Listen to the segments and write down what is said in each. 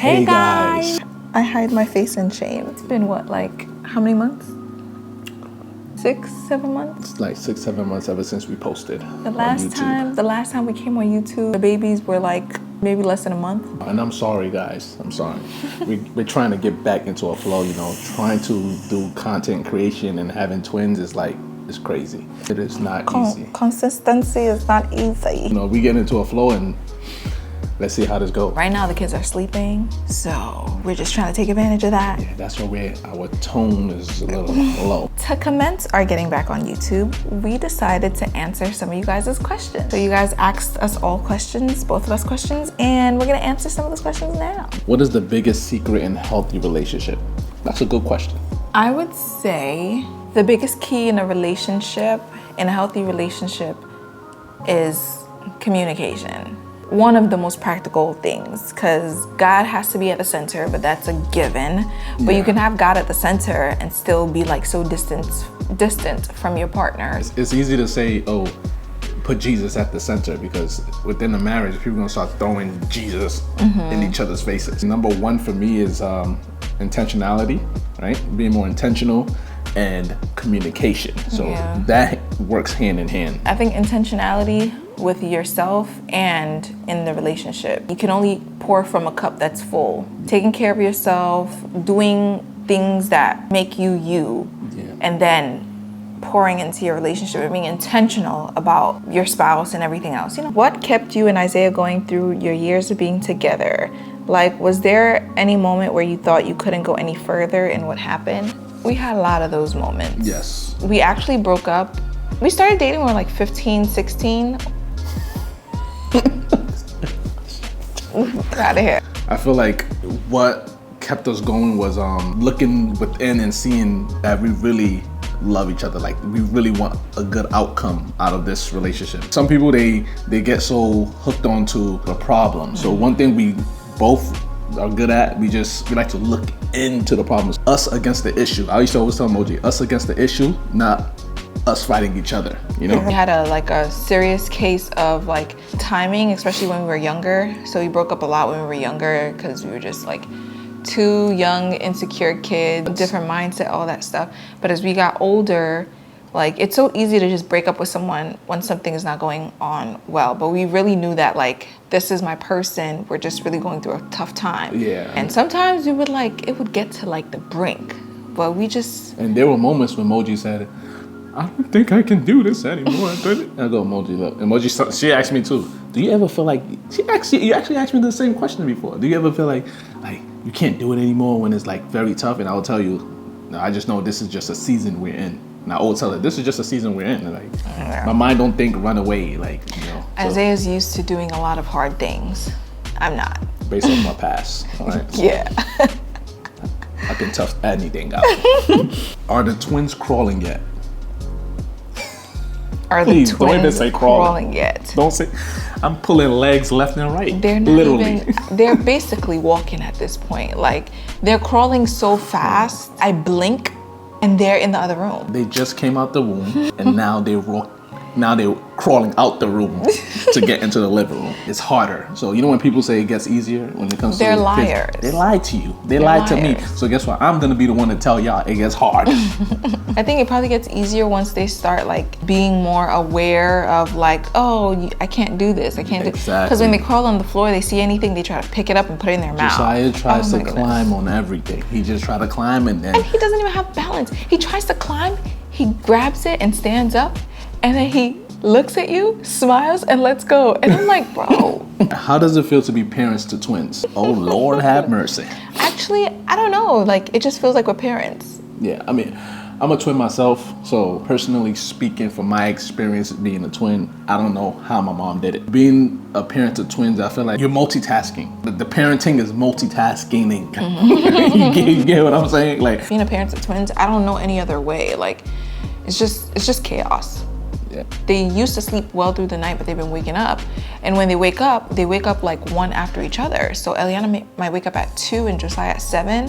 Hey guys! I hide my face in shame. It's been what, like how many months? 6, 7 months? It's like 6, 7 months ever since we posted The last time we came on YouTube, the babies were like maybe less than a month. And I'm sorry guys, I'm sorry. We're trying to get back into a flow, you know, trying to do content creation and having twins is like, it's crazy. It is not easy. Consistency is not easy. You know, we get into a flow and let's see how this goes. Right now the kids are sleeping, so we're just trying to take advantage of that. Yeah, that's where our tone is a little low. To commence our getting back on YouTube, we decided to answer some of you guys' questions. So you guys asked us all questions, both of us questions, and we're gonna answer some of those questions now. What is the biggest secret in a healthy relationship? That's a good question. I would say the biggest key in a relationship, in a healthy relationship, is communication. One of the most practical things, because God has to be at the center, but that's a given. But you can have God at the center and still be like so distant from your partner. It's easy to say, oh, put Jesus at the center, because within the marriage, people are gonna start throwing Jesus in each other's faces. Number one for me is intentionality, right? Being more intentional and communication. So that works hand in hand. I think intentionality with yourself and in the relationship. You can only pour from a cup that's full. Taking care of yourself, doing things that make you you, and then pouring into your relationship and being intentional about your spouse and everything else. You know, what kept you and Isaiah going through your years of being together? Like, was there any moment where you thought you couldn't go any further, and what happened? We had a lot of those moments. Yes. We actually broke up. We started dating when we were like 15, 16. Get out of here. I feel like what kept us going was looking within and seeing that we really love each other. Like, we really want a good outcome out of this relationship. Some people, they get so hooked onto the problem. So one thing we both are good at, we like to look into the problems. Us against the issue. I used to always tell Moji, us against the issue, not us fighting each other, you know? We had a serious case of like timing, especially when we were younger. So we broke up a lot when we were younger because we were just like two young, insecure kids, different mindset, all that stuff. But as we got older, like, it's so easy to just break up with someone when something is not going on well. But we really knew that, like, this is my person. We're just really going through a tough time. Yeah. And sometimes we would it would get to like the brink, but we just. And there were moments when Moji said, I don't think I can do this anymore. I go, Moji, look. And Moji, she asked me too, do you ever feel like, you actually asked me the same question before. Do you ever feel like you can't do it anymore when it's like very tough? And I will tell you, no, I just know this is just a season we're in. And I always tell her, this is just a season we're in. Like, my mind don't think run away, like, you know. So, Isaiah's used to doing a lot of hard things. I'm not. Based on my past, all right? So yeah. I can tough anything out. Are the twins crawling yet? Are the twins don't even say crawling yet? Don't say. I'm pulling legs left and right. They're not literally. They're basically walking at this point. Like, they're crawling so fast. I blink, and they're in the other room. They just came out the womb, and now they're crawling out the room to get into the living room. It's harder. So you know when people say it gets easier when it comes to they're liars. Kids, they lie to you. They lied to me. So guess what? I'm gonna be the one to tell y'all it gets hard. I think it probably gets easier once they start like being more aware of like, oh, I can't do this. I can't do. Because when they crawl on the floor, they see anything, they try to pick it up and put it in their mouth. Mojisaiah tries to climb on everything. He just tries to climb and then. And he doesn't even have balance. He tries to climb, he grabs it and stands up, and then he looks at you, smiles, and lets go. And I'm like, bro. How does it feel to be parents to twins? Oh, Lord have mercy. Actually, I don't know. Like, it just feels like we're parents. Yeah, I mean, I'm a twin myself. So personally speaking, from my experience being a twin, I don't know how my mom did it. Being a parent to twins, I feel like you're multitasking. The parenting is multitasking. You get what I'm saying? Like, being a parent to twins, I don't know any other way. Like, it's just chaos. Yeah. They used to sleep well through the night, but they've been waking up. And when they wake up like one after each other. So Eliana might wake up at 2 and Josiah at 7.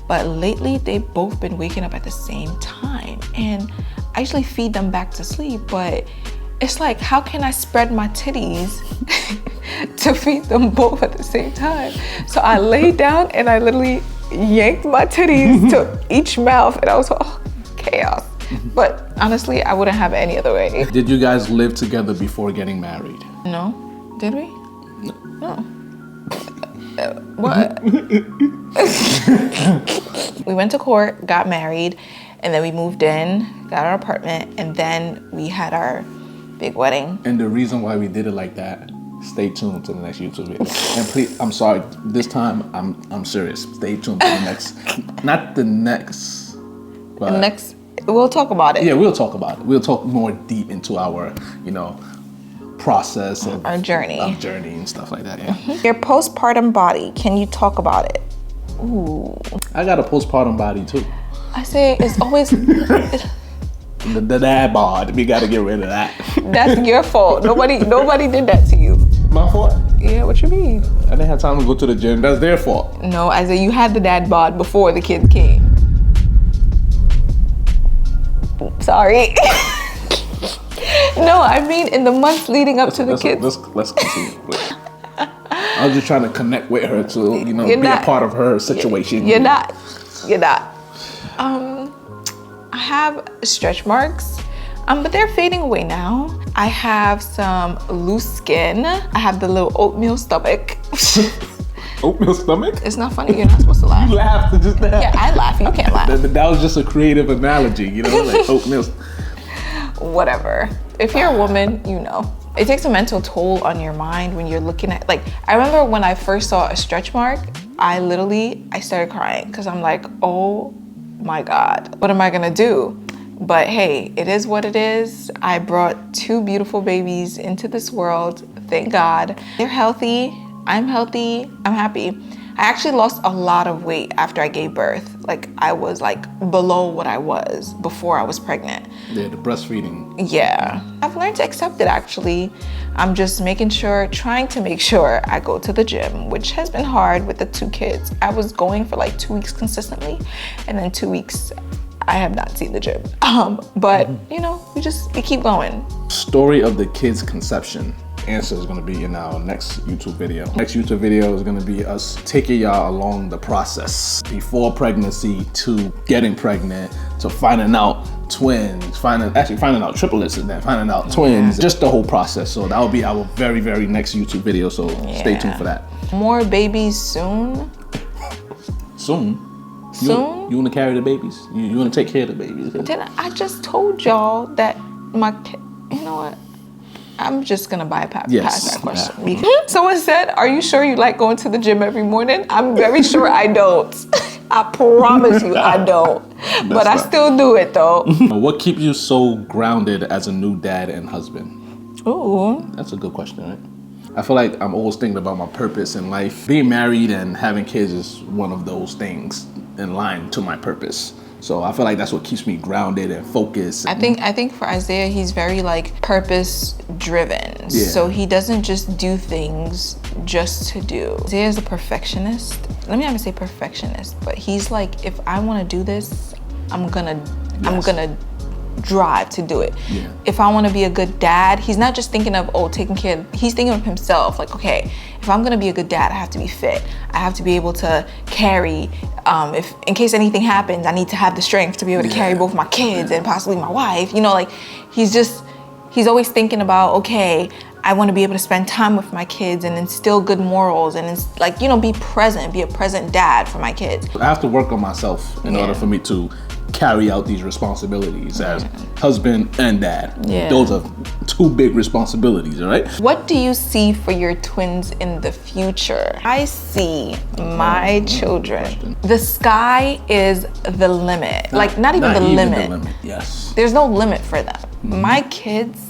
But lately, they've both been waking up at the same time. And I usually feed them back to sleep, but it's like, how can I spread my titties to feed them both at the same time? So I laid down and I literally yanked my titties to each mouth, and I was chaos. But honestly, I wouldn't have it any other way. Did you guys live together before getting married? No. Did we? No. What? We went to court, got married, and then we moved in, got our apartment, and then we had our big wedding. And the reason why we did it like that, stay tuned to the next YouTube video. And please, I'm sorry, this time I'm serious. Stay tuned to the next, not the next, but The next, we'll talk about it. yeah, we'll talk about it. We'll talk more deep into our, process and Our journey. and stuff like that. Yeah. Your postpartum body, can you talk about it? Ooh. I got a postpartum body too. I say it's always, The dad bod, we got to get rid of that. that's your fault. Nobody did that to you. My fault? Yeah, what you mean? I didn't have time to go to the gym. That's their fault. No, I said you had the dad bod before the kids came. Sorry. No, I mean in the months leading up to the kids. Let's continue. I was just trying to connect with her to, be not- a part of her situation. You're not. I have stretch marks, but they're fading away now. I have some loose skin. I have the little oatmeal stomach. Oatmeal stomach? It's not funny. You're not supposed to laugh. You laughed at just that. Yeah, I laugh. You can't laugh. That was just a creative analogy, like oatmeal. Whatever. If you're a woman, you know. It takes a mental toll on your mind when you're looking at, I remember when I first saw a stretch mark, I started crying because I'm like, oh my God, what am I gonna do? But hey, it is what it is. I brought 2 beautiful babies into this world, thank God. They're healthy, I'm healthy, I'm happy. I actually lost a lot of weight after I gave birth. I was below what I was before I was pregnant. Yeah, the breastfeeding. Yeah, I've learned to accept it actually. I'm just trying to make sure I go to the gym, which has been hard with the 2 kids. I was going for 2 weeks consistently, and then 2 weeks I have not seen the gym. But we keep going. Story of the kids' conception. Answer is going to be in our next YouTube video. Next YouTube video is going to be us taking y'all along the process before pregnancy to getting pregnant to finding out twins, finding out triplets and then finding out twins, just the whole process. So that will be our very, very next YouTube video. So stay tuned for that. More babies soon. Soon? Soon? You want to carry the babies? You want to take care of the babies? Then I just told y'all that you know what? I'm just gonna bypass that question. Yeah. Someone said, are you sure you like going to the gym every morning? I'm very sure I don't. I promise you I don't. But I still do it though. What keeps you so grounded as a new dad and husband? Ooh. That's a good question, right? I feel like I'm always thinking about my purpose in life. Being married and having kids is one of those things in line to my purpose. So I feel like that's what keeps me grounded and focused. I think for Isaiah, he's very purpose driven. Yeah. So he doesn't just do things just to do. Isaiah's a perfectionist. Let me not even say perfectionist, but he's if I want to do this, I'm gonna drive to do it. Yeah. If I want to be a good dad, he's not just thinking of taking care. He's thinking of himself. Okay, if I'm gonna be a good dad, I have to be fit. I have to be able to carry. If in case anything happens, I need to have the strength to be able to carry both my kids and possibly my wife. He's always thinking about, okay, I want to be able to spend time with my kids and instill good morals and be present, be a present dad for my kids. I have to work on myself in order for me to carry out these responsibilities as husband and dad. Yeah. Those are 2 big responsibilities, all right? What do you see for your twins in the future? I see my children. The sky is the limit. Not even the limit. Yes. There's no limit for them. My kids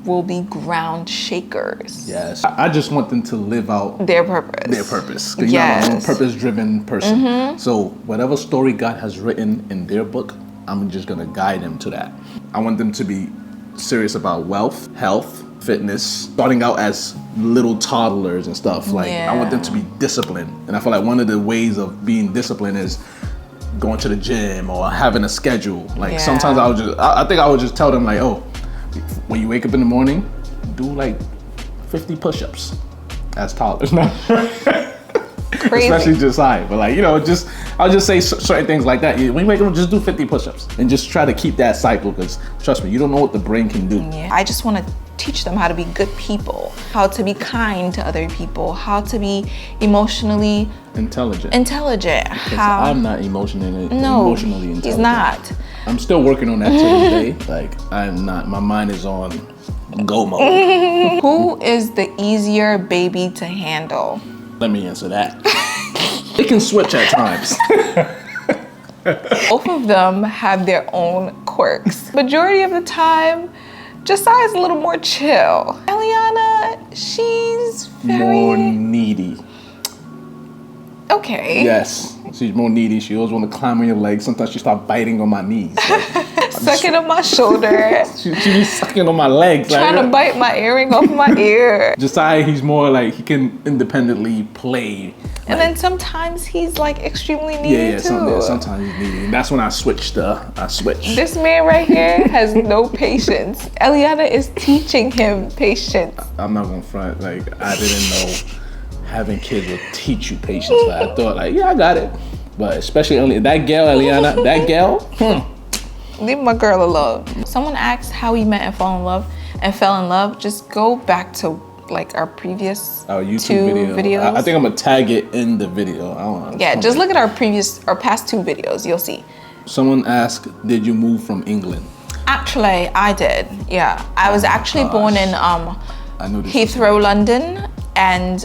will be ground shakers. Yes. I just want them to live out their purpose. Because I'm a purpose-driven person. So whatever story God has written in their book, I'm just going to guide them to that. I want them to be serious about wealth, health, fitness, starting out as little toddlers and stuff. I want them to be disciplined. And I feel like one of the ways of being disciplined is going to the gym or having a schedule. Sometimes I think I would just tell them when you wake up in the morning, do like 50 push-ups as toddlers. No. Crazy. Especially Josiah, but like, you know, I'll just say certain things like that. When you wake up, just do 50 push-ups and just try to keep that cycle, because trust me, you don't know what the brain can do. Yeah. I just want to teach them how to be good people, how to be kind to other people, how to be emotionally intelligent. How I'm not emotionally intelligent. He's not. I'm still working on that to this day. Like, I'm not. My mind is on go mode. Who is the easier baby to handle? Let me answer that. It can switch at times. Both of them have their own quirks. Majority of the time, Josiah's a little more chill. Eliana, she's very... more needy. Okay. Yes, she's more needy. She always want to climb on your legs. Sometimes she start biting on my knees. Like, Sucking on my shoulder. she be sucking on my legs. Trying to bite my earring off my ear. Josiah, he's more like, he can independently play. And then sometimes he's like extremely needy too. Sometimes he's needy. And that's when I switch. This man right here has no patience. Eliana is teaching him patience. I'm not gonna front, like, I didn't know having kids will teach you patience. Like, I thought, like, yeah, I got it. But especially only that girl, Eliana, that girl, Leave my girl alone. Someone asked how we met and fell in love. Just go back to like our previous YouTube videos. I think I'm gonna tag it in the video. I don't know. Yeah, just look at our past 2 videos. You'll see. Someone asked, did you move from England? Actually, I did. Yeah, I was actually born in Heathrow, London. And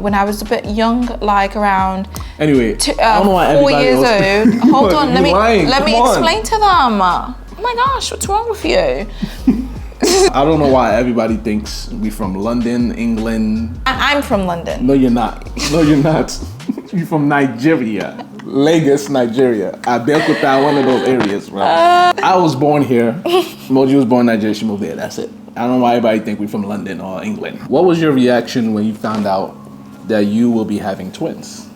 when I was a bit young, like around I don't know why 4 years old. Hold on, let me Come explain to them. Oh my gosh, what's wrong with you? I don't know why everybody thinks we from London, England. I'm from London. No, you're not. No, you're not. You're from Nigeria. Lagos, Nigeria. Abeokuta, one of those areas, bro. I was born here. Moji was born in Nigeria. She moved there. That's it. I don't know why everybody think we're from London or England. What was your reaction when you found out that you will be having twins?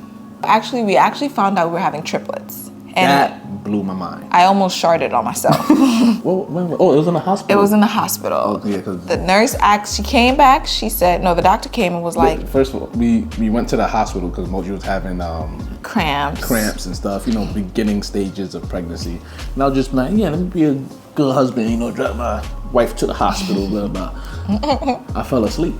Actually, we found out we were having triplets. And that blew my mind. I almost sharted on myself. Oh, it was in the hospital? It was in the hospital. Oh, yeah, 'cause the nurse asked, she came back, she said, no, the doctor came and was like... First of all, we went to the hospital because Moji was having cramps and stuff, you know, beginning stages of pregnancy. And I was just like, yeah, let me be a good husband, you know, drive my wife to the hospital, blah, blah. I fell asleep.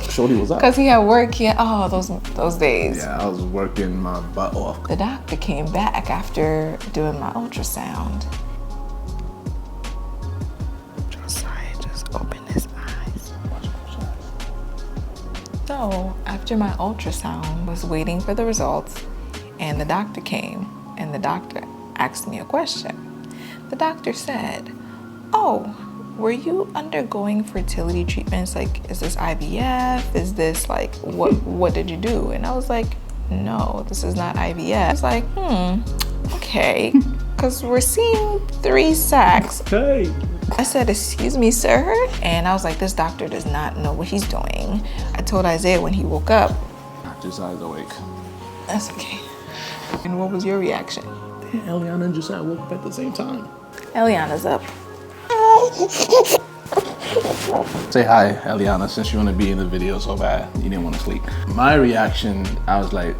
Shorty was out. Because he had work, those days. Yeah, I was working my butt off. The doctor came back after doing my ultrasound. Josiah just opened his eyes. So, after my ultrasound, was waiting for the results, and the doctor came, and the doctor asked me a question. The doctor said, oh, were you undergoing fertility treatments? Like, is this IVF? Is this like, what did you do? And I was like, no, this is not IVF. I was like, okay, because we're seeing 3 sacs. Hey. I said, excuse me, sir? And I was like, this doctor does not know what he's doing. I told Isaiah when he woke up. Josiah's awake. That's okay. And what was your reaction? Eliana and Josiah woke up at the same time. Eliana's up. Say hi, Eliana, since you want to be in the video so bad you didn't want to sleep. My reaction, I was like,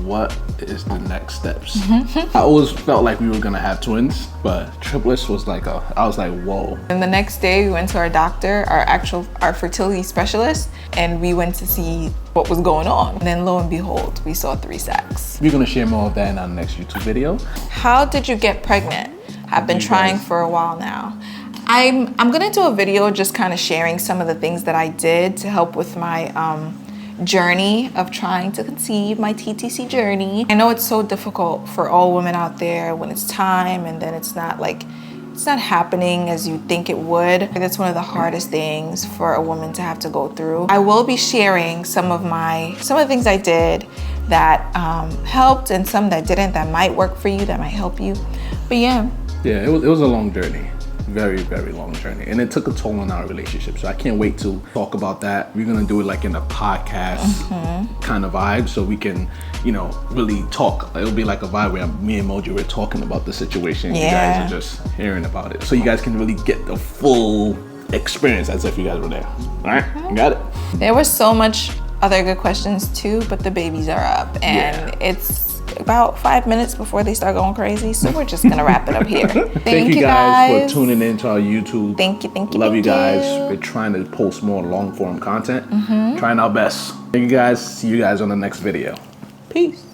what is the next steps? I always felt like we were gonna have twins, but triplets was like I was like, whoa. And the next day we went to our doctor, our fertility specialist, and we went to see what was going on. And then lo and behold, we saw 3 sacs. We're gonna share more of that in our next YouTube video. How did you get pregnant? I've been trying for a while now. I'm gonna do a video just kind of sharing some of the things that I did to help with my journey of trying to conceive, my TTC journey. I know it's so difficult for all women out there when it's time and then it's not happening as you think it would. That's one of the hardest things for a woman to have to go through. I will be sharing some of the things I did that helped and some that didn't, that might work for you, that might help you. But yeah, it was a long journey. Very, very long journey. And it took a toll on our relationship. So I can't wait to talk about that. We're gonna do it like in a podcast kind of vibe so we can, you know, really talk. It'll be like a vibe where me and Moji, we're talking about the situation. Yeah. You guys are just hearing about it. So you guys can really get the full experience as if you guys were there. All right, got it. There was so much other good questions too, but the babies are up and it's about 5 minutes before they start going crazy, so we're just gonna wrap it up here. Thank you guys for tuning in to our YouTube. Thank you. Love you guys. We're trying to post more long form content. Trying our best. Thank you guys. See you guys on the next video. Peace.